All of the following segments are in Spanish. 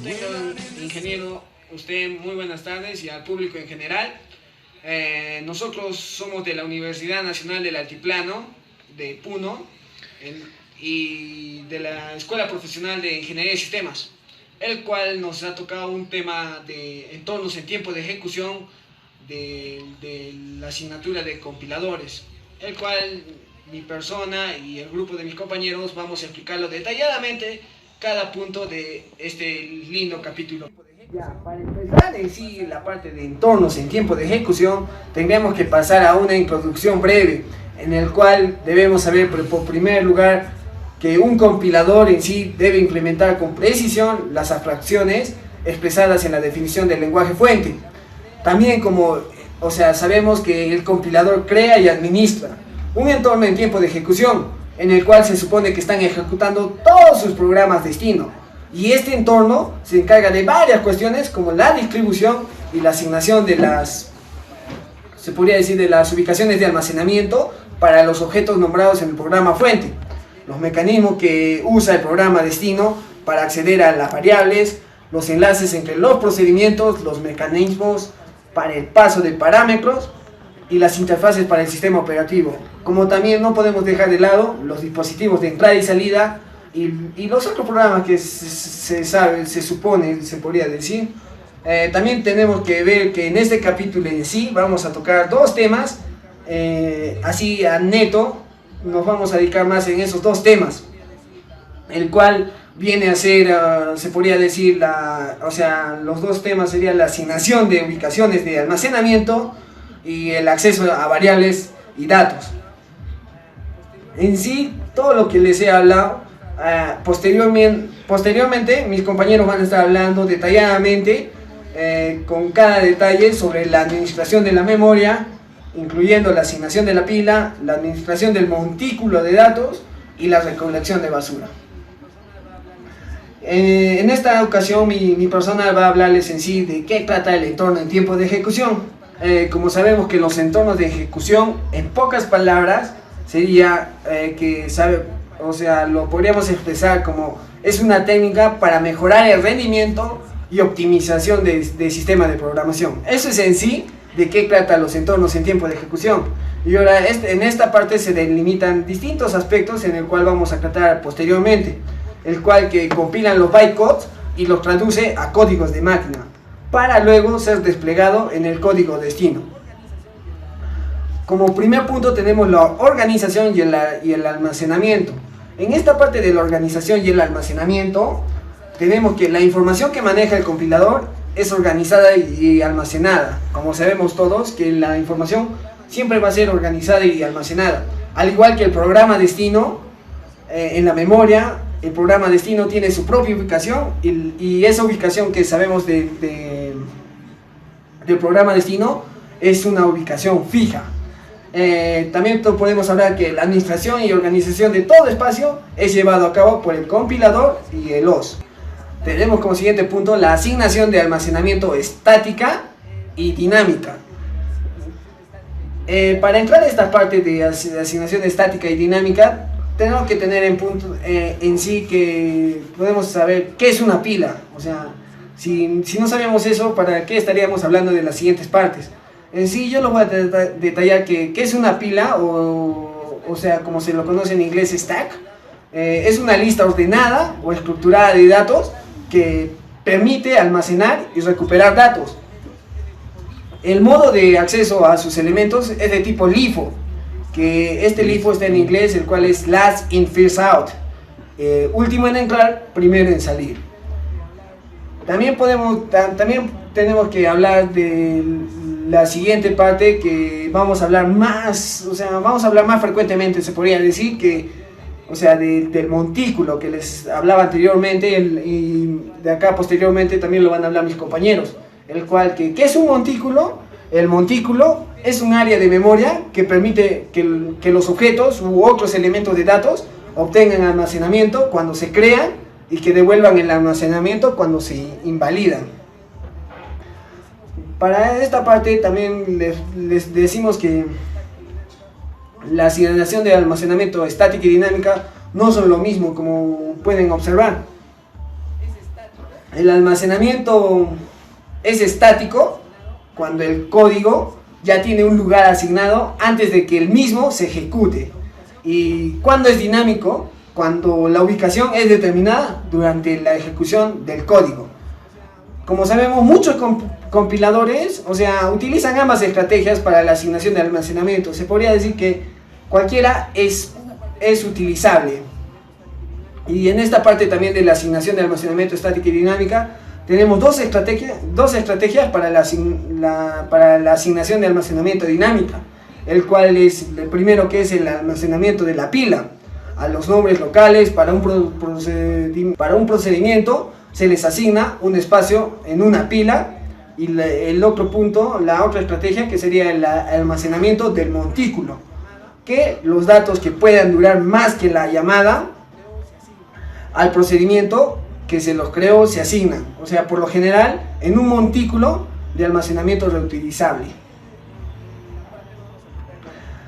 Tengan, ingeniero, usted muy buenas tardes y al público en general. Nosotros somos de la Universidad Nacional del Altiplano, de Puno, y de la Escuela Profesional de Ingeniería de Sistemas, el cual nos ha tocado un tema de entornos en tiempo de ejecución de la asignatura de compiladores, el cual mi persona y el grupo de mis compañeros vamos a explicarlo detalladamente cada punto de este lindo capítulo. Ya, para empezar en sí la parte de entornos en tiempo de ejecución, tendríamos que pasar a una introducción breve, en el cual debemos saber por primer lugar que un compilador en sí debe implementar con precisión las abstracciones expresadas en la definición del lenguaje fuente. También sabemos que el compilador crea y administra un entorno en tiempo de ejecución, en el cual se supone que están ejecutando todos sus programas destino. Y este entorno se encarga de varias cuestiones como la distribución y la asignación de las ubicaciones de almacenamiento para los objetos nombrados en el programa fuente, los mecanismos que usa el programa destino para acceder a las variables, los enlaces entre los procedimientos, los mecanismos para el paso de parámetros y las interfaces para el sistema operativo. Como también no podemos dejar de lado los dispositivos de entrada y salida y los otros programas que se supone, se podría decir. También tenemos que ver que en este capítulo en sí vamos a tocar dos temas, así a neto nos vamos a dedicar más en esos dos temas, el cual viene a ser, se podría decir, los dos temas serían la asignación de ubicaciones de almacenamiento y el acceso a variables y datos. En sí, todo lo que les he hablado, posteriormente mis compañeros van a estar hablando detalladamente con cada detalle sobre la administración de la memoria, incluyendo la asignación de la pila, la administración del montículo de datos y la recolección de basura. En esta ocasión mi persona va a hablarles en sí de qué trata el entorno en tiempo de ejecución. Como sabemos que los entornos de ejecución, en pocas palabras, sería lo podríamos expresar como es una técnica para mejorar el rendimiento y optimización de sistemas de programación. Eso es en sí de qué trata los entornos en tiempo de ejecución. Y ahora en esta parte se delimitan distintos aspectos en el cual vamos a tratar posteriormente, el cual que compilan los bytecodes y los traduce a códigos de máquina para luego ser desplegado en el código destino. Como primer punto tenemos la organización y el almacenamiento. En esta parte de la organización y el almacenamiento tenemos que la información que maneja el compilador es organizada y almacenada. Como sabemos todos que la información siempre va a ser organizada y almacenada. Al igual que el programa destino, en la memoria, el programa destino tiene su propia ubicación y esa ubicación que sabemos del programa destino es una ubicación fija. También podemos hablar que la administración y organización de todo espacio es llevado a cabo por el compilador y el OS. Tenemos como siguiente punto la asignación de almacenamiento estática y dinámica. Para entrar a esta parte de asignación estática y dinámica, tenemos que tener en sí que podemos saber qué es una pila. O sea, si no sabemos eso, ¿para qué estaríamos hablando de las siguientes partes? En sí yo les voy a detallar qué es una pila, o sea, como se lo conoce en inglés, stack. Es una lista ordenada o estructurada de datos que permite almacenar y recuperar datos. El modo de acceso a sus elementos es de tipo LIFO, que este LIFO está en inglés, el cual es last in, first out. Último en entrar, primero en salir. También tenemos que hablar de la siguiente parte que vamos a hablar más frecuentemente, se podría decir del montículo que les hablaba anteriormente y de acá posteriormente también lo van a hablar mis compañeros, el cual ¿qué es un montículo? El montículo es un área de memoria que permite que los objetos u otros elementos de datos obtengan almacenamiento cuando se crean y que devuelvan el almacenamiento cuando se invalidan. Para esta parte también les decimos que la asignación de almacenamiento estática y dinámica no son lo mismo, como pueden observar. El almacenamiento es estático cuando el código ya tiene un lugar asignado antes de que el mismo se ejecute. Y cuando es dinámico, cuando la ubicación es determinada durante la ejecución del código. Como sabemos, muchos compiladores, o sea, utilizan ambas estrategias para la asignación de almacenamiento. Se podría decir que cualquiera es utilizable. Y en esta parte también de la asignación de almacenamiento estática y dinámica, tenemos dos estrategias para la asignación de almacenamiento dinámica, el cual es el primero, que es el almacenamiento de la pila. A los nombres locales para un procedimiento se les asigna un espacio en una pila, y el otro punto, la otra estrategia, que sería el almacenamiento del montículo, que los datos que puedan durar más que la llamada al procedimiento que se los creó se asignan, o sea, por lo general en un montículo de almacenamiento reutilizable.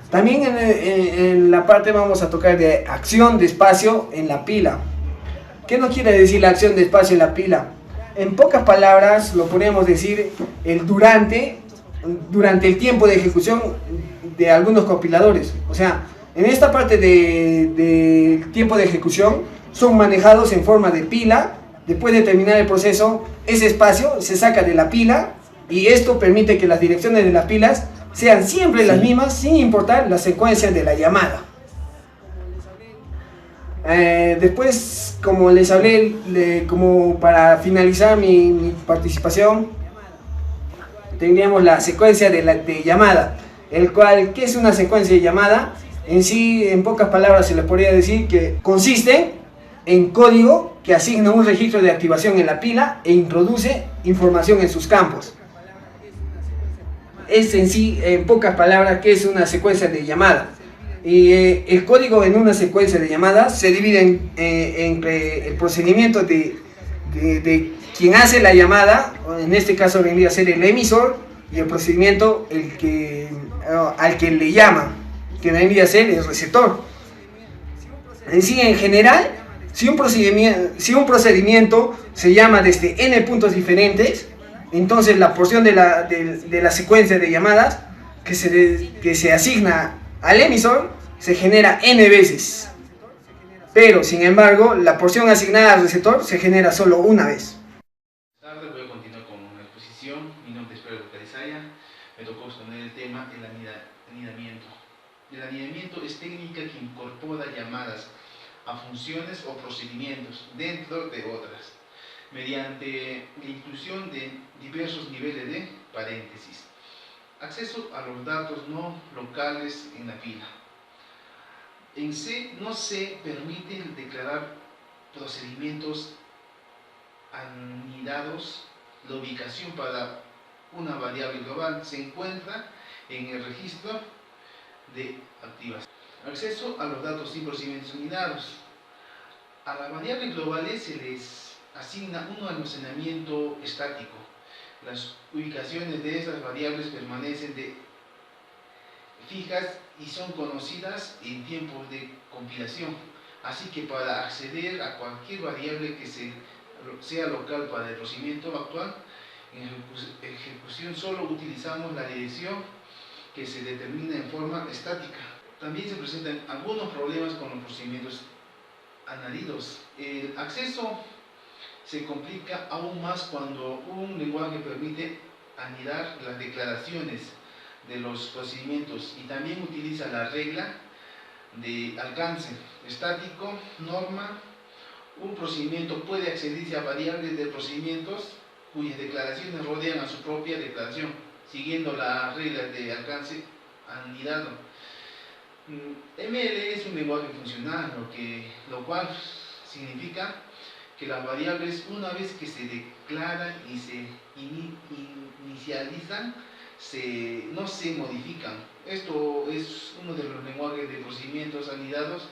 También en la parte vamos a tocar de acción de espacio en la pila. ¿Qué nos quiere decir la acción de espacio en la pila? En pocas palabras lo podríamos decir el durante el tiempo de ejecución de algunos compiladores. O sea, en esta parte de tiempo de ejecución son manejados en forma de pila. Después de terminar el proceso, ese espacio se saca de la pila, y esto permite que las direcciones de las pilas sean siempre las mismas, sin importar la secuencia de la llamada. Después, como les hablé, como para finalizar mi participación, tendríamos la secuencia de llamada, el cual, ¿qué es una secuencia de llamada? En sí, en pocas palabras, se le podría decir que consiste en código que asigna un registro de activación en la pila e introduce información en sus campos. Es en sí, en pocas palabras, ¿qué es una secuencia de llamada? Y el código en una secuencia de llamadas se divide entre el procedimiento de quien hace la llamada, en este caso vendría a ser el emisor, y el procedimiento al que le llama, que vendría a ser el receptor. En sí, en general, si un procedimiento se llama desde n puntos diferentes, entonces la porción de la secuencia de llamadas que se asigna al emisor se genera n veces. Pero, sin embargo, la porción asignada al receptor se genera solo una vez. Buenas tardes, voy a continuar con una exposición. Mi nombre es Pedro Carizaya. Me tocó exponer el tema el anidamiento. El anidamiento es técnica que incorpora llamadas a funciones o procedimientos dentro de otras, mediante la inclusión de diversos niveles de paréntesis. Acceso a los datos no locales en la pila. En C no se permite declarar procedimientos anidados. La ubicación para una variable global se encuentra en el registro de activación. Acceso a los datos sin procedimientos anidados. A las variables globales se les asigna un almacenamiento estático. Las ubicaciones de esas variables permanecen fijas y son conocidas en tiempos de compilación. Así que para acceder a cualquier variable que sea local para el procedimiento actual, en ejecución solo utilizamos la dirección que se determina en forma estática. También se presentan algunos problemas con los procedimientos añadidos. El acceso se complica aún más cuando un lenguaje permite anidar las declaraciones de los procedimientos y también utiliza la regla de alcance estático, norma. Un procedimiento puede accederse a variables de procedimientos cuyas declaraciones rodean a su propia declaración, siguiendo la regla de alcance anidado. ML es un lenguaje funcional, lo cual significa que las variables, una vez que se declaran y se inicializan, no se modifican. Esto es uno de los lenguajes de procedimientos anidados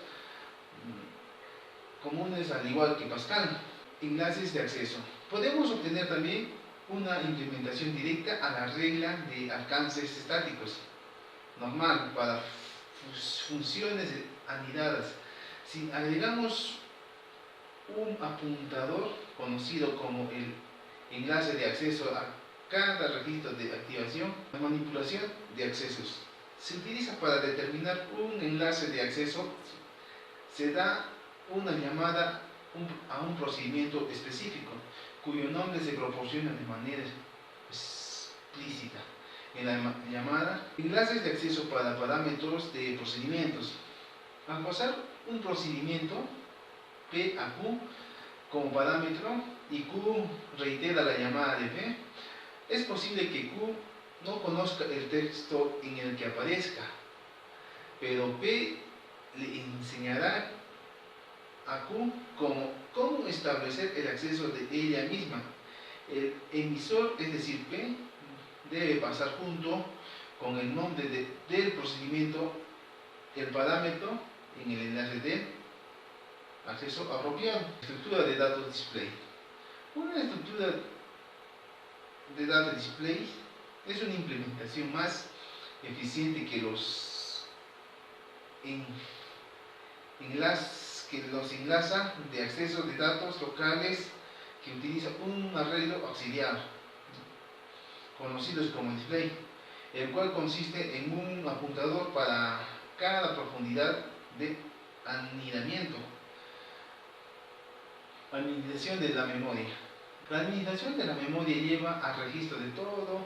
comunes, al igual que Pascal. Enlaces de acceso. Podemos obtener también una implementación directa a la regla de alcances estáticos normal para funciones anidadas. Si agregamos un apuntador conocido como el enlace de acceso a cada registro de activación. La manipulación de accesos se utiliza para determinar un enlace de acceso. Se da una llamada a un procedimiento específico cuyo nombre se proporciona de manera explícita en la llamada. Enlaces de acceso para parámetros de procedimientos. Al pasar un procedimiento P a Q como parámetro y Q reitera la llamada de P, es posible que Q no conozca el texto en el que aparezca, pero P le enseñará a Q cómo establecer el acceso de ella misma. El emisor, es decir, P, debe pasar junto con el nombre del procedimiento el parámetro en el enlace de acceso apropiado. Estructura de datos display. Una estructura de datos display es una implementación más eficiente que los enlaza de acceso de datos locales que utiliza un arreglo auxiliar, conocidos como display, el cual consiste en un apuntador para cada profundidad de anidamiento. Administración de la memoria. La administración de la memoria lleva al registro de todo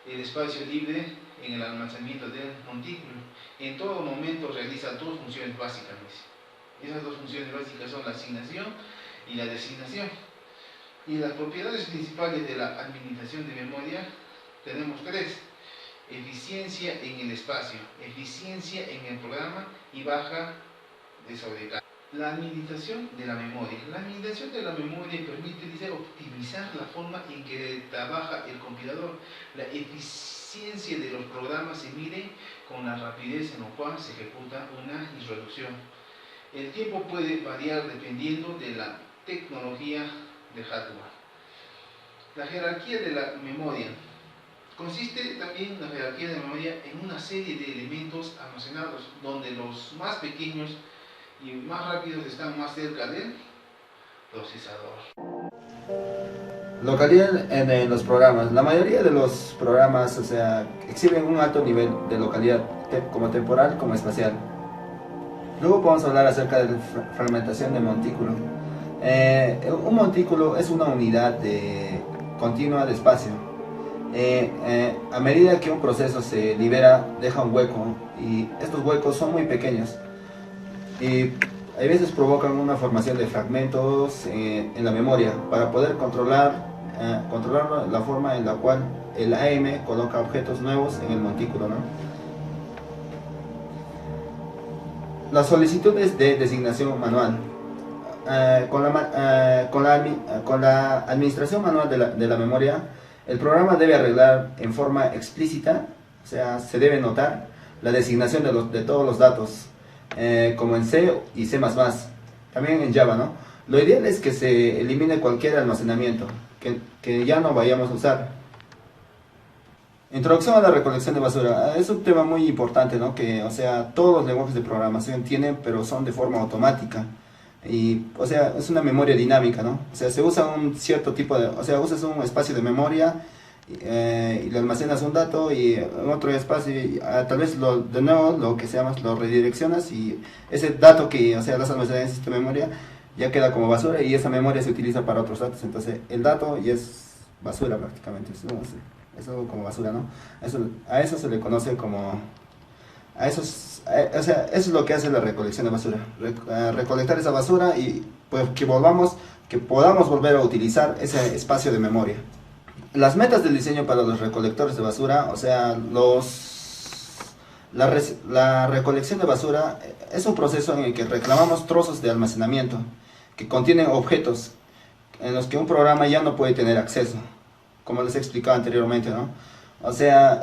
el espacio libre en el almacenamiento del montículo. En todo momento realiza dos funciones básicas. Esas dos funciones básicas son la asignación y la designación. Y las propiedades principales de la administración de memoria tenemos tres: eficiencia en el espacio, eficiencia en el programa y baja de sobrecarga. La administración de la memoria. La administración de la memoria permite optimizar la forma en que trabaja el compilador. La eficiencia de los programas se mide con la rapidez en la cual se ejecuta una instrucción. El tiempo puede variar dependiendo de la tecnología de hardware. La jerarquía de la memoria. Consiste también la jerarquía de memoria en una serie de elementos almacenados, donde los más pequeños y más rápidos están más cerca del procesador. Localidad en los programas. La mayoría de los programas, exhiben un alto nivel de localidad, como temporal como espacial. Luego podemos hablar acerca de la fragmentación de montículo. Un montículo es una unidad continua de espacio. A medida que un proceso se libera, deja un hueco, y estos huecos son muy pequeños y a veces provocan una formación de fragmentos en la memoria para poder controlar la forma en la cual el AM coloca objetos nuevos en el montículo, ¿no? Las solicitudes de designación manual. Con la administración manual de la memoria, el programa debe arreglar en forma explícita, se debe notar la designación de todos los datos, como en C y C++, también en Java, ¿no? Lo ideal es que se elimine cualquier almacenamiento que ya no vayamos a usar. Introducción a la recolección de basura. Es un tema muy importante, ¿no? Que, todos los lenguajes de programación tienen, pero son de forma automática. Y, es una memoria dinámica, ¿no? Se usa un cierto tipo de... usas un espacio de memoria y le almacenas un dato y en otro espacio, tal vez de nuevo lo que se llama, lo redireccionas, y ese dato que, las almacenas en esta memoria ya queda como basura, y esa memoria se utiliza para otros datos. Entonces, el dato ya es basura prácticamente. Es algo como basura, ¿no? A eso se le conoce como... eso es lo que hace la recolección de basura. Recolectar esa basura y pues que podamos volver a utilizar ese espacio de memoria. Las metas del diseño para los recolectores de basura, la recolección de basura es un proceso en el que reclamamos trozos de almacenamiento que contienen objetos en los que un programa ya no puede tener acceso, como les he explicado anteriormente, ¿no?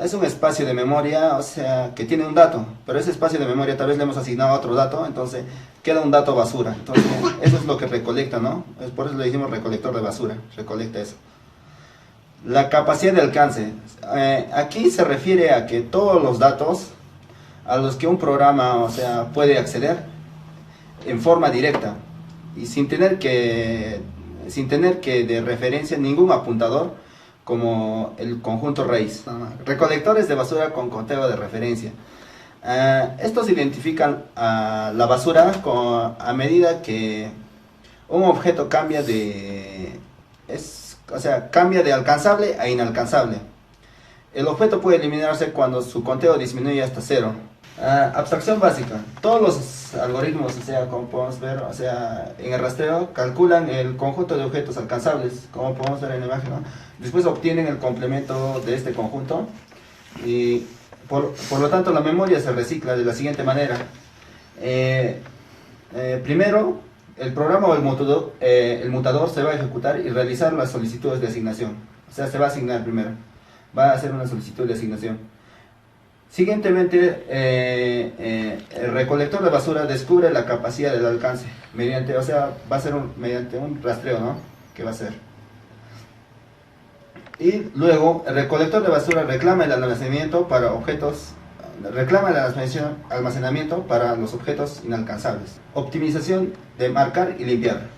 Es un espacio de memoria, que tiene un dato, pero ese espacio de memoria tal vez le hemos asignado a otro dato, entonces queda un dato basura. Entonces, eso es lo que recolecta, ¿no? Por eso le decimos recolector de basura, recolecta eso. La capacidad de alcance. Aquí se refiere a que todos los datos a los que un programa, puede acceder en forma directa, y sin tener que de referencia ningún apuntador como el conjunto raíz. Recolectores de basura con conteo de referencia. Estos identifican la basura a medida que un objeto cambia cambia de alcanzable a inalcanzable. El objeto puede eliminarse cuando su conteo disminuye hasta cero. Abstracción básica. Todos los algoritmos, como podemos ver, en el rastreo calculan el conjunto de objetos alcanzables, como podemos ver en la imagen, ¿no? Después obtienen el complemento de este conjunto y por lo tanto la memoria se recicla de la siguiente manera. Primero, el programa o el mutador se va a ejecutar y realizar las solicitudes de asignación. Se va a asignar primero. Va a hacer una solicitud de asignación. Siguientemente, el recolector de basura descubre la capacidad del alcance mediante, va a ser mediante un rastreo, ¿no? ¿Qué va a hacer? Y luego, el recolector de basura reclama el almacenamiento para los objetos inalcanzables. Optimización de marcar y limpiar.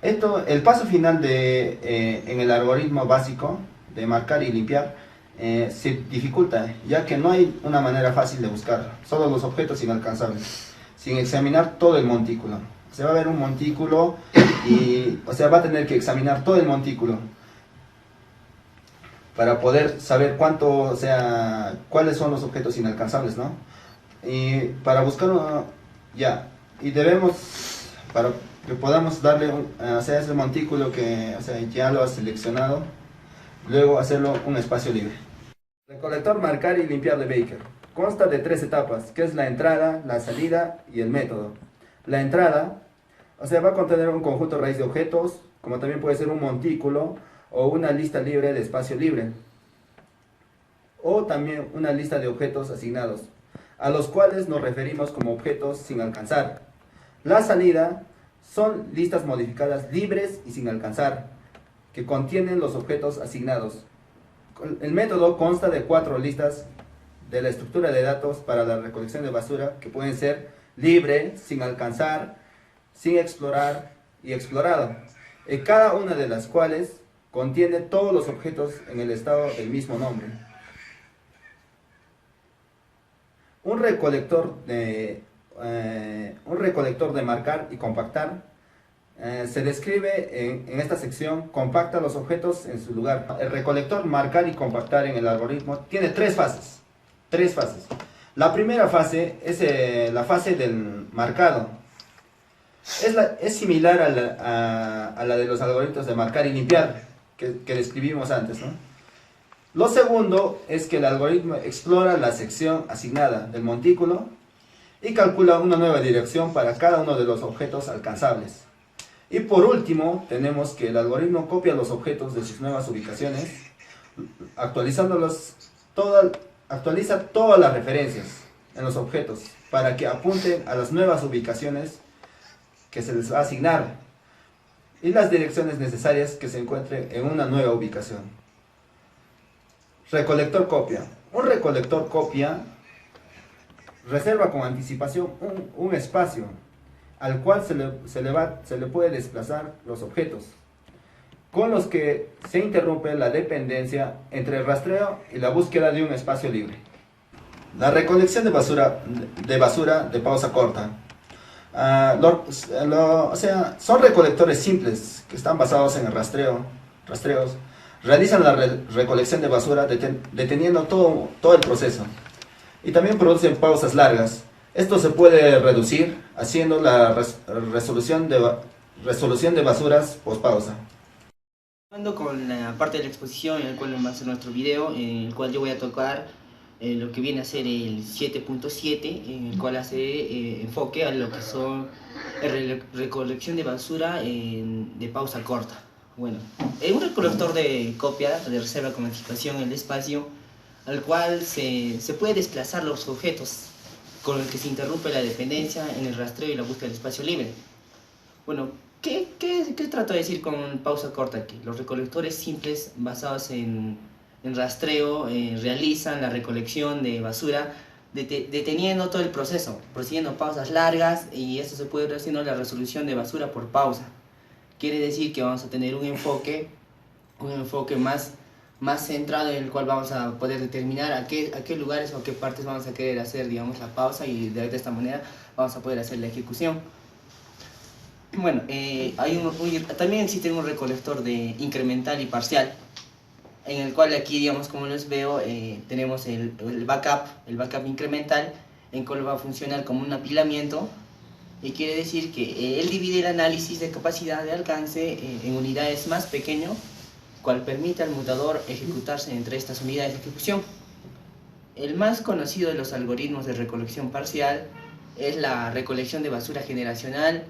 El paso final en el algoritmo básico de marcar y limpiar se dificulta, ya que no hay una manera fácil de buscar solo los objetos inalcanzables, sin examinar todo el montículo. Se va a ver un montículo y va a tener que examinar todo el montículo para poder saber cuáles son los objetos inalcanzables, ¿no? Y para buscar para que podamos darle ese montículo que ya lo ha seleccionado, luego hacerlo un espacio libre. Recolector marcar y limpiar de Baker. Consta de 3 etapas, que es la entrada, la salida y el método. La entrada, va a contener un conjunto raíz de objetos, como también puede ser un montículo o una lista libre de espacio libre, o también una lista de objetos asignados, a los cuales nos referimos como objetos sin alcanzar. La salida son listas modificadas libres y sin alcanzar, que contienen los objetos asignados. El método consta de 4 listas de la estructura de datos para la recolección de basura, que pueden ser libre, sin alcanzar, sin explorar y explorado, cada una de las cuales contiene todos los objetos en el estado del mismo nombre. Un recolector de marcar y compactar se describe en esta sección. Compacta los objetos en su lugar. El recolector marcar y compactar en el algoritmo tiene 3 fases. La primera fase es la fase del marcado. Es similar a la de los algoritmos de marcar y limpiar que describimos antes, ¿no? Lo segundo es que el algoritmo explora la sección asignada del montículo y calcula una nueva dirección para cada uno de los objetos alcanzables. Y por último, tenemos que el algoritmo copia los objetos de sus nuevas ubicaciones, actualiza todas las referencias en los objetos para que apunten a las nuevas ubicaciones que se les va a asignar y las direcciones necesarias que se encuentren en una nueva ubicación. Recolector copia. Un recolector copia reserva con anticipación un espacio al cual se le puede desplazar los objetos, con los que se interrumpe la dependencia entre el rastreo y la búsqueda de un espacio libre. La recolección de basura de pausa corta. Son recolectores simples que están basados en el rastreos. Realizan la recolección de basura deteniendo todo el proceso. Y también producen pausas largas. Esto se puede reducir haciendo la resolución de basuras pospausa. Continuando con la parte de la exposición en la cual va a ser nuestro video, en el cual yo voy a tocar lo que viene a ser el 7.7, en el cual hace enfoque a lo que son recolección de basura de pausa corta. Bueno, un recolector de copia de reserva con anticipación en el espacio, al cual se puede desplazar los objetos, con el que se interrumpe la dependencia en el rastreo y la búsqueda del espacio libre. Bueno, ¿qué trato de decir con pausa corta aquí? Los recolectores simples basados en rastreo realizan la recolección de basura deteniendo todo el proceso, procediendo pausas largas, y esto se puede ir haciendo la resolución de basura por pausa. Quiere decir que vamos a tener un enfoque más centrado, en el cual vamos a poder determinar a qué lugares o a qué partes vamos a querer hacer, digamos, la pausa, y de esta manera vamos a poder hacer la ejecución. Bueno, también existe un recolector de incremental y parcial, en el cual aquí, digamos, como les veo, tenemos el backup incremental, en el cual va a funcionar como un apilamiento, y quiere decir que él divide el análisis de capacidad de alcance en unidades más pequeñas, cual permite al mutador ejecutarse entre estas unidades de ejecución. El más conocido de los algoritmos de recolección parcial es la recolección de basura generacional,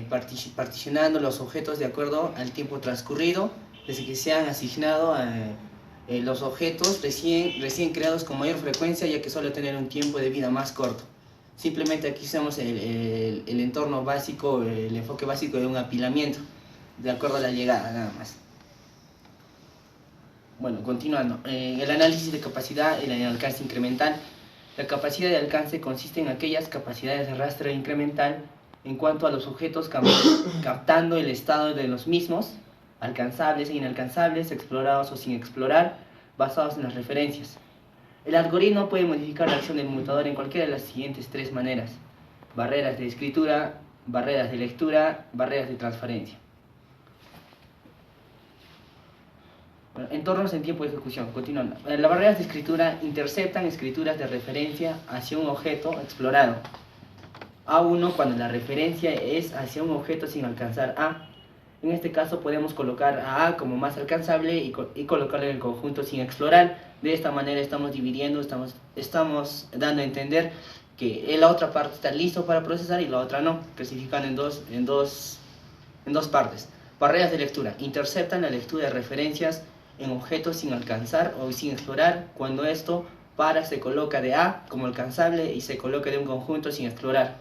particionando los objetos de acuerdo al tiempo transcurrido desde que se han asignado los objetos recién creados con mayor frecuencia, ya que suele tener un tiempo de vida más corto. Simplemente aquí usamos el entorno básico, el enfoque básico de un apilamiento, de acuerdo a la llegada, nada más. Bueno, continuando, el análisis de capacidad y el alcance incremental. La capacidad de alcance consiste en aquellas capacidades de rastreo incremental en cuanto a los objetos, captando el estado de los mismos, alcanzables e inalcanzables, explorados o sin explorar, basados en las referencias. El algoritmo puede modificar la acción del mutador en cualquiera de las siguientes tres maneras: barreras de escritura, barreras de lectura, barreras de transferencia. Bueno, entornos en tiempo de ejecución. Continuando. Las barreras de escritura interceptan escrituras de referencia hacia un objeto explorado. A1 cuando la referencia es hacia un objeto sin alcanzar A. En este caso podemos colocar a A como más alcanzable y colocarlo en el conjunto sin explorar. De esta manera estamos dividiendo, estamos dando a entender que la otra parte está listo para procesar y la otra no, clasificando en dos partes. Barreras de lectura interceptan la lectura de referencias en objetos sin alcanzar o sin explorar. Cuando esto se coloca de A como alcanzable y se coloca de un conjunto sin explorar.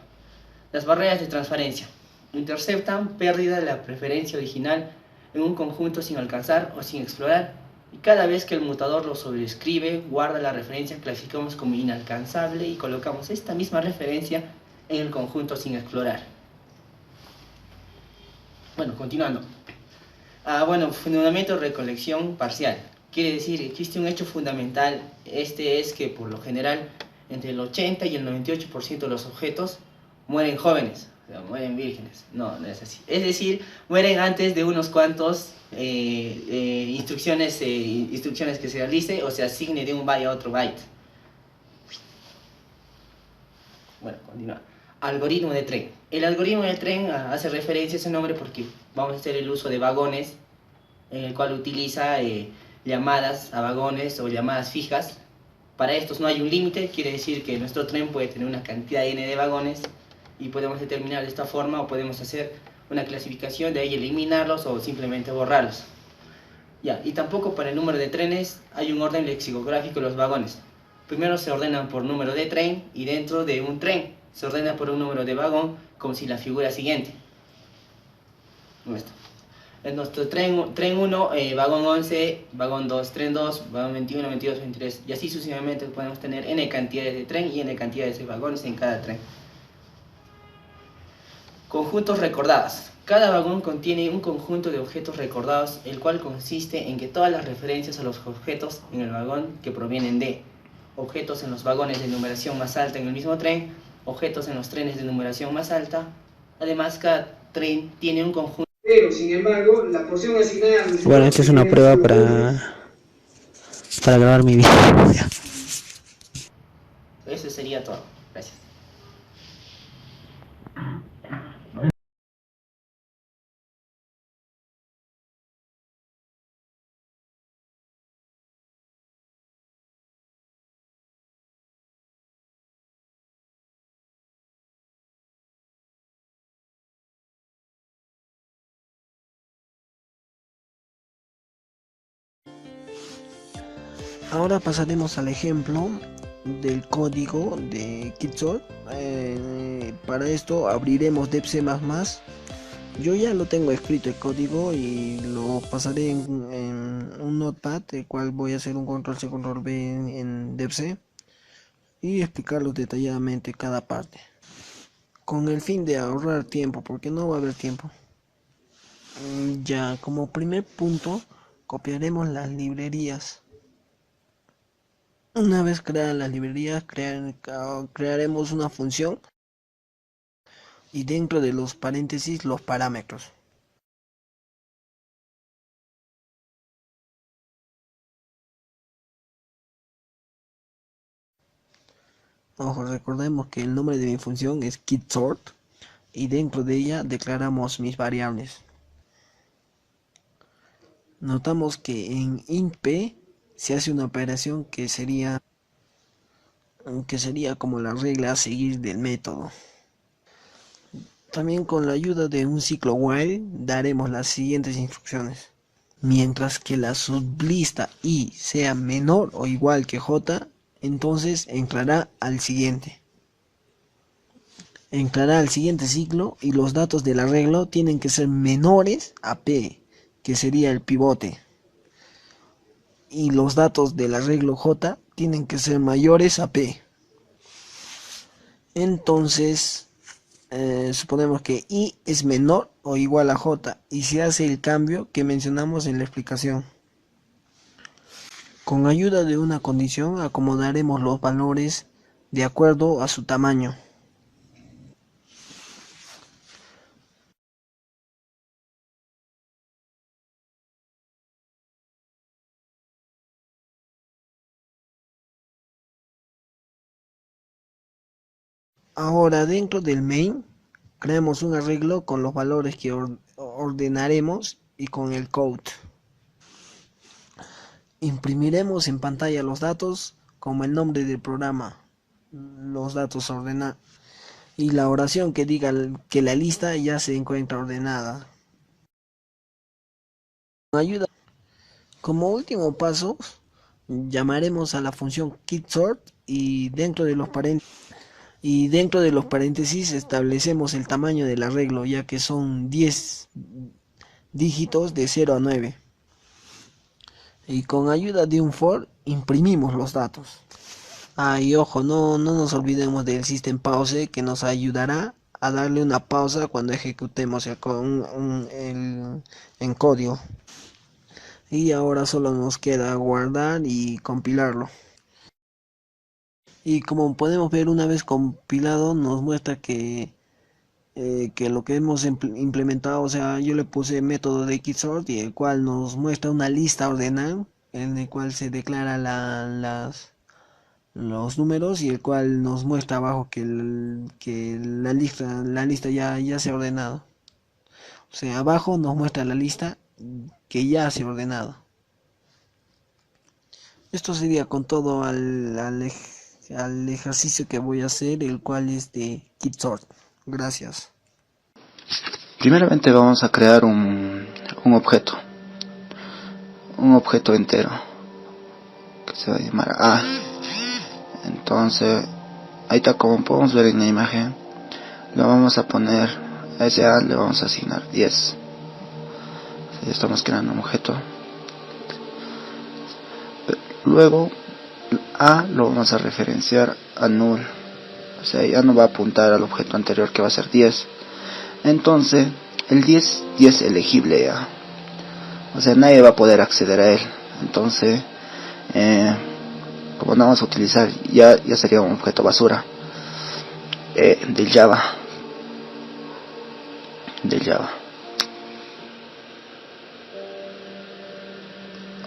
Las barreras de transferencia interceptan pérdida de la preferencia original en un conjunto sin alcanzar o sin explorar, y cada vez que el mutador lo sobrescribe, guarda la referencia, clasificamos como inalcanzable y colocamos esta misma referencia en el conjunto sin explorar. Bueno, continuando. Fundamento de recolección parcial. Quiere decir, existe un hecho fundamental, este es que por lo general entre el 80 y el 98% de los objetos mueren jóvenes, o sea, mueren vírgenes. No es así. Es decir, mueren antes de unos cuantos instrucciones que se realice o se asigne de un byte a otro byte. Bueno, continúa. Algoritmo de tren. El algoritmo de tren hace referencia a ese nombre porque vamos a hacer el uso de vagones, en el cual utiliza llamadas a vagones o llamadas fijas. Para estos no hay un límite, quiere decir que nuestro tren puede tener una cantidad n de vagones y podemos determinar de esta forma, o podemos hacer una clasificación, de ahí eliminarlos o simplemente borrarlos. Y tampoco para el número de trenes hay un orden lexicográfico de los vagones. Primero se ordenan por número de tren, y dentro de un tren se ordena por un número de vagón, como si la figura siguiente. En nuestro tren 1, vagón 11, vagón 2, tren 2, vagón 21, 22, 23, y así sucesivamente podemos tener n cantidades de tren y n cantidades de vagones en cada tren. Conjuntos recordados. Cada vagón contiene un conjunto de objetos recordados, el cual consiste en que todas las referencias a los objetos en el vagón que provienen de objetos en los vagones de numeración más alta en el mismo tren, objetos en los trenes de numeración más alta. Además, cada tren tiene un conjunto. Pero, sin embargo, la porción asignada... Bueno, esta es una prueba para grabar mi video. Eso sería todo. Gracias. Ahora pasaremos al ejemplo del código de Kitsol. Para esto abriremos DebC++. Yo ya lo tengo escrito el código y lo pasaré en un notepad, el cual voy a hacer un control C, control V en DebC. y explicarlos detalladamente cada parte, con el fin de ahorrar tiempo, porque no va a haber tiempo. Ya, como primer punto, copiaremos las librerías. Una vez creadas las librerías, crearemos una función y dentro de los paréntesis los parámetros. Ojo, recordemos que el nombre de mi función es kitSort y dentro de ella declaramos mis variables. Notamos que en int p se hace una operación que sería como la regla a seguir del método. También con la ayuda de un ciclo while daremos las siguientes instrucciones. Mientras que la sublista i sea menor o igual que j, entonces entrará al siguiente. Entrará al siguiente ciclo y los datos del arreglo tienen que ser menores a p, que sería el pivote. Y los datos del arreglo j tienen que ser mayores a p. Entonces, suponemos que i es menor o igual a j y se hace el cambio que mencionamos en la explicación. Con ayuda de una condición acomodaremos los valores de acuerdo a su tamaño. Ahora dentro del main creamos un arreglo con los valores que ordenaremos y con el code. Imprimiremos en pantalla los datos como el nombre del programa, los datos ordenados y la oración que diga que la lista ya se encuentra ordenada. Ayuda. Como último paso, llamaremos a la función kitSort y dentro de los paréntesis establecemos el tamaño del arreglo, ya que son 10 dígitos de 0 a 9. Y con ayuda de un for imprimimos los datos. Y ojo, no nos olvidemos del system pause que nos ayudará a darle una pausa cuando ejecutemos en código. Y ahora solo nos queda guardar y compilarlo. Y como podemos ver, una vez compilado nos muestra que lo que hemos implementado, o sea, yo le puse método de kitSort y el cual nos muestra una lista ordenada en el cual se declara los números y el cual nos muestra abajo que la lista ya se ha ordenado. O sea, abajo nos muestra la lista que ya se ha ordenado. Esto sería con todo al ejercicio que voy a hacer, el cual es de kitSort. Gracias. Primeramente vamos a crear un objeto entero que se va a llamar A. Entonces, ahí está, como podemos ver en la imagen, lo vamos a poner a ese A, le vamos a asignar 10. Ya estamos creando un objeto. Luego A lo vamos a referenciar a null, o sea, ya no va a apuntar al objeto anterior que va a ser 10. Entonces el 10 ya es elegible ya, o sea, nadie va a poder acceder a él. Entonces como no vamos a utilizar, ya sería un objeto basura del Java.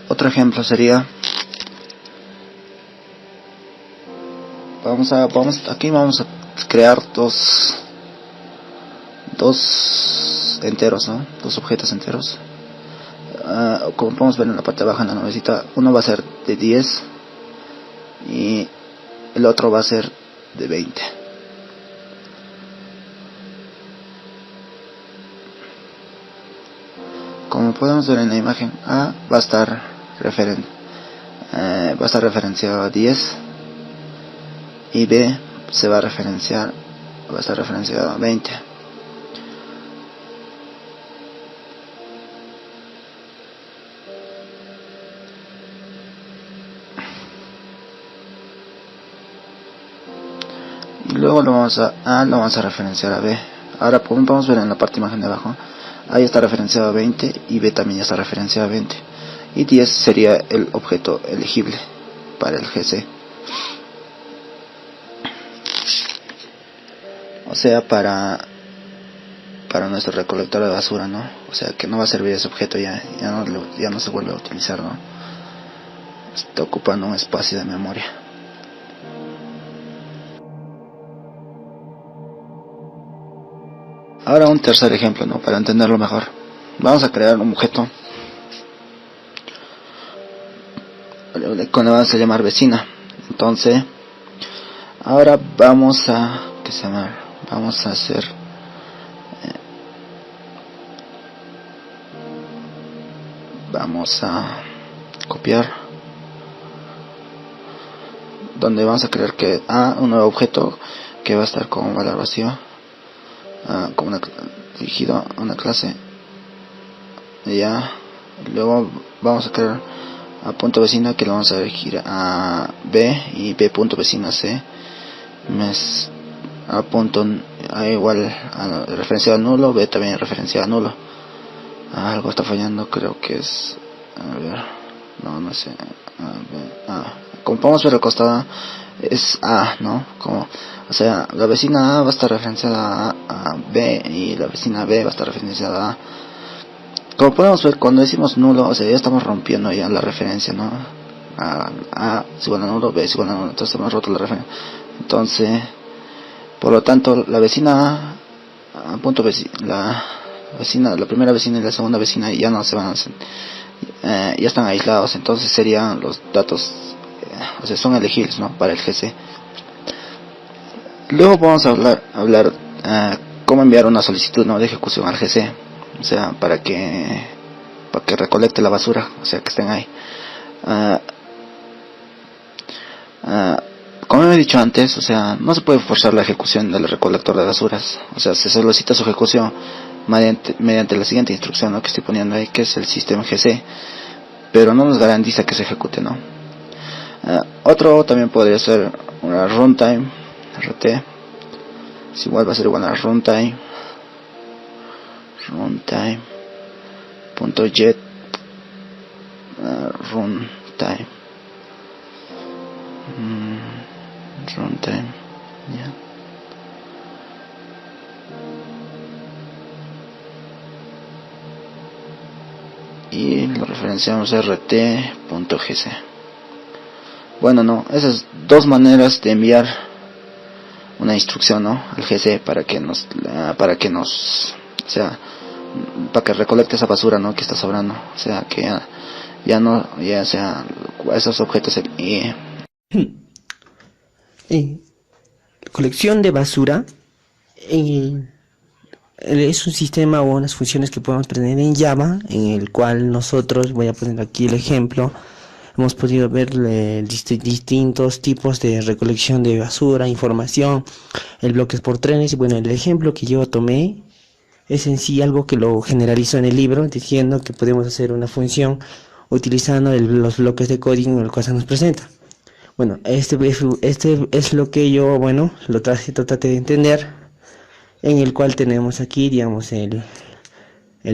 Otro ejemplo sería, aquí vamos a crear dos enteros, ¿no? Dos objetos enteros. Como podemos ver en la parte baja en la nubecita, uno va a ser de 10 y el otro va a ser de 20. Como podemos ver en la imagen, A va a estar referenciado a 10 y B va a estar referenciado a 20. Luego lo vamos a referenciar a B. Ahora como podemos ver en la parte imagen de abajo, A ya está referenciado a 20 y B también ya está referenciado a 20. Y 10 sería el objeto elegible para el GC. O sea, para nuestro recolector de basura, ¿no? O sea, que no va a servir ese objeto, ya no se vuelve a utilizar, ¿no? Está ocupando un espacio de memoria. Ahora un tercer ejemplo, ¿no? Para entenderlo mejor. Vamos a crear un objeto con le vamos a llamar vecina. Entonces, ahora vamos a hacer vamos a copiar, donde vamos a crear que un nuevo objeto que va a estar con valor vacío, como dirigido a una clase. Ya luego vamos a crear a punto vecina, que lo vamos a dirigir a B, y B punto vecina C a punto igual a referenciado a nulo, B también referenciado a nulo. Algo está fallando, creo que es, a ver, no sé, como podemos ver al costado es A, ¿no? O sea, la vecina A va a estar referenciada a B y la vecina B va a estar referenciada a. Como podemos ver, cuando decimos nulo, o sea, ya estamos rompiendo ya la referencia, ¿no? A es igual a nulo, B es igual a nulo, entonces hemos roto la referencia. Entonces, por lo tanto, la vecina A, punto la primera vecina y la segunda vecina ya no se van a hacer, ya están aislados, entonces serían los datos, o sea, son elegibles, ¿no? Para el GC. Luego vamos a hablar cómo enviar una solicitud, ¿no? De ejecución al GC, o sea, para que recolecte la basura, o sea, que estén ahí. Como he dicho antes, o sea, no se puede forzar la ejecución del recolector de basuras, o sea, se solicita su ejecución mediante la siguiente instrucción, ¿no? Que estoy poniendo ahí, que es el sistema GC, pero no nos garantiza que se ejecute, ¿no? Otro también podría ser una runtime RT, es igual, va a ser igual a runtime.get runtime ya. Y lo referenciamos a rt.gc. Bueno, no, esas dos maneras de enviar una instrucción, ¿no? Al GC para que nos, o sea, para que recolecte esa basura, ¿no? Que está sobrando, o sea, que ya sea esos objetos Colección de basura es un sistema o unas funciones que podemos tener en Java, en el cual nosotros, voy a poner aquí el ejemplo, hemos podido ver distintos tipos de recolección de basura, información, el bloques por trenes. Y bueno, el ejemplo que yo tomé es en sí algo que lo generalizo en el libro, diciendo que podemos hacer una función utilizando los bloques de código en el cual se nos presenta. Bueno, este es lo que yo, lo traté de entender, en el cual tenemos aquí, digamos, el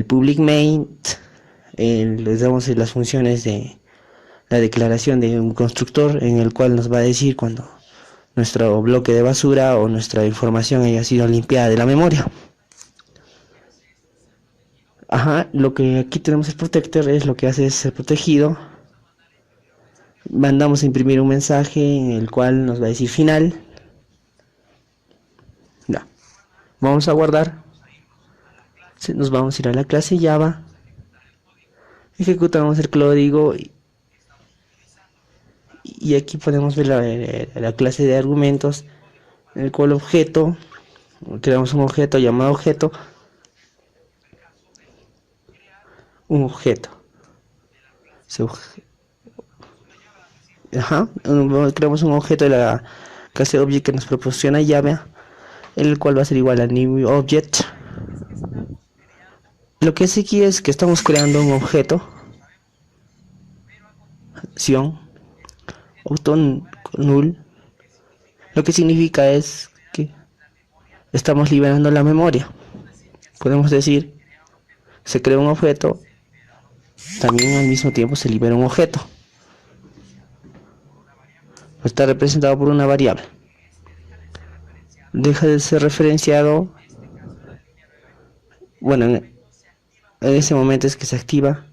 public main, les damos las funciones de la declaración de un constructor, en el cual nos va a decir cuando nuestro bloque de basura o nuestra información haya sido limpiada de la memoria. Lo que aquí tenemos el protector es lo que hace es ser protegido. Mandamos a imprimir un mensaje en el cual nos va a decir final. Ya. Vamos a guardar. Nos vamos a ir a la clase Java. Ejecutamos el código y aquí podemos ver la clase de argumentos, en el cual objeto, creamos un objeto llamado objeto. Un objeto. Creamos un objeto de la clase object que nos proporciona Java, el cual va a ser igual a new object. Lo que hace aquí es que estamos creando un objeto, acción, auto null. Lo que significa es estamos liberando la memoria. Podemos decir, se crea un objeto, también al mismo tiempo se libera un objeto. Está representado por una variable. Deja de ser referenciado. Bueno, en ese momento es que se activa.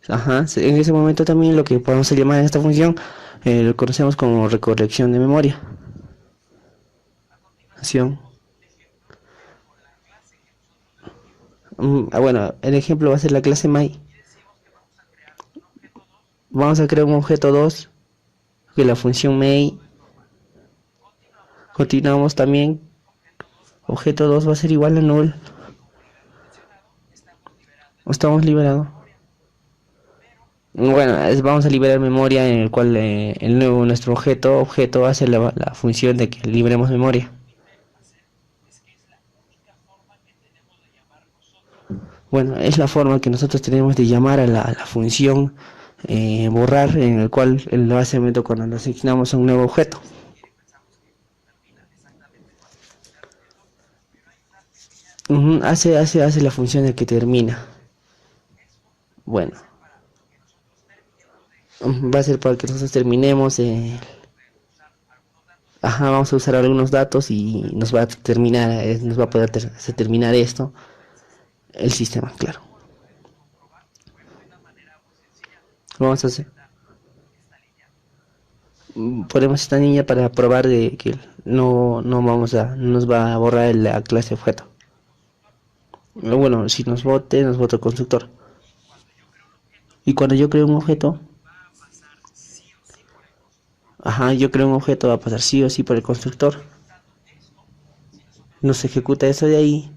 Ajá, en ese momento también lo que podemos llamar a esta función lo conocemos como recolección de memoria. Acción. Bueno, el ejemplo va a ser la clase my. Vamos a crear un objeto 2 que la función main. Continuamos también. Objeto 2 va a ser igual a null. Estamos liberando. Bueno, vamos a liberar memoria en el cual nuestro objeto hace la función de que liberemos memoria. Bueno, es la forma que nosotros tenemos de llamar a la función borrar, en el cual lo hacemos cuando nos asignamos a un nuevo objeto. Hace la función de que termina. Bueno, va a ser para que nosotros terminemos. Vamos a usar algunos datos y nos va a terminar, nos va a poder hacer terminar esto, el sistema, claro. Vamos a hacer. Ponemos esta línea para probar de que no nos va a borrar la clase objeto. Bueno, si nos vota el constructor. Y cuando yo creo un objeto, yo creo un objeto, va a pasar sí o sí por el constructor. Nos ejecuta eso de ahí.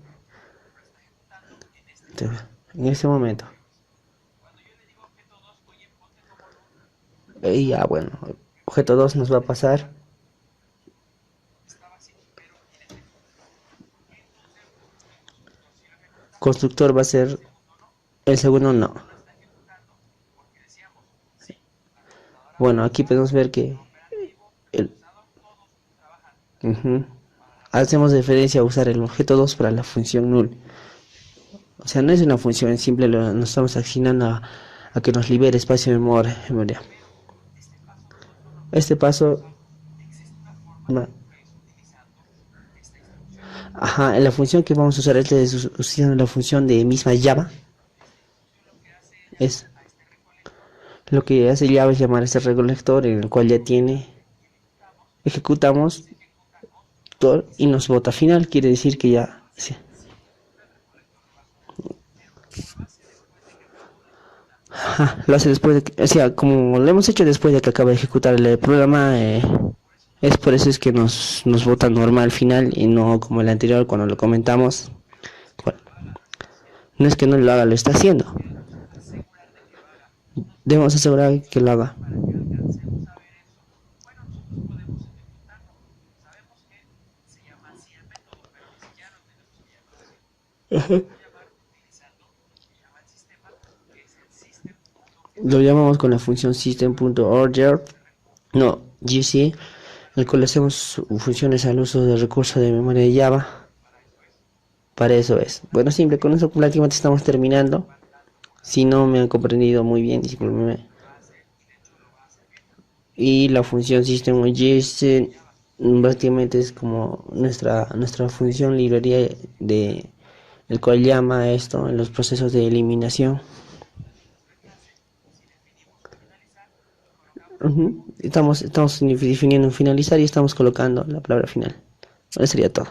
Entonces, en ese momento. Y ya, bueno, objeto 2 nos va a pasar. Constructor va a ser el segundo no. Bueno, aquí podemos ver que hacemos referencia a usar el objeto 2 para la función null. O sea, no es una función simple, nos estamos asignando a que nos libere espacio de memoria. Este paso la función que vamos a usar es usando la función de misma Java. Es lo que hace Java es llamar a este recolector en el cual ya tiene, ejecutamos y nos bota final, quiere decir que ya sí. Lo hace después de que, o sea, como lo hemos hecho después de que acaba de ejecutar el programa, es por eso es que nos bota normal final y no como el anterior cuando lo comentamos. Bueno, no es que no lo haga, lo está haciendo. Debemos asegurar que lo haga. Lo llamamos con la función system.order, GC, el cual hacemos funciones al uso del recurso de memoria de Java. Para eso es. Bueno, simple, con eso prácticamente estamos terminando. Si no me han comprendido muy bien, discúlpenme. Y la función system.org prácticamente es como nuestra función librería de el cual llama a esto en los procesos de eliminación. Estamos definiendo un finalizar y estamos colocando la palabra final. Eso sería todo.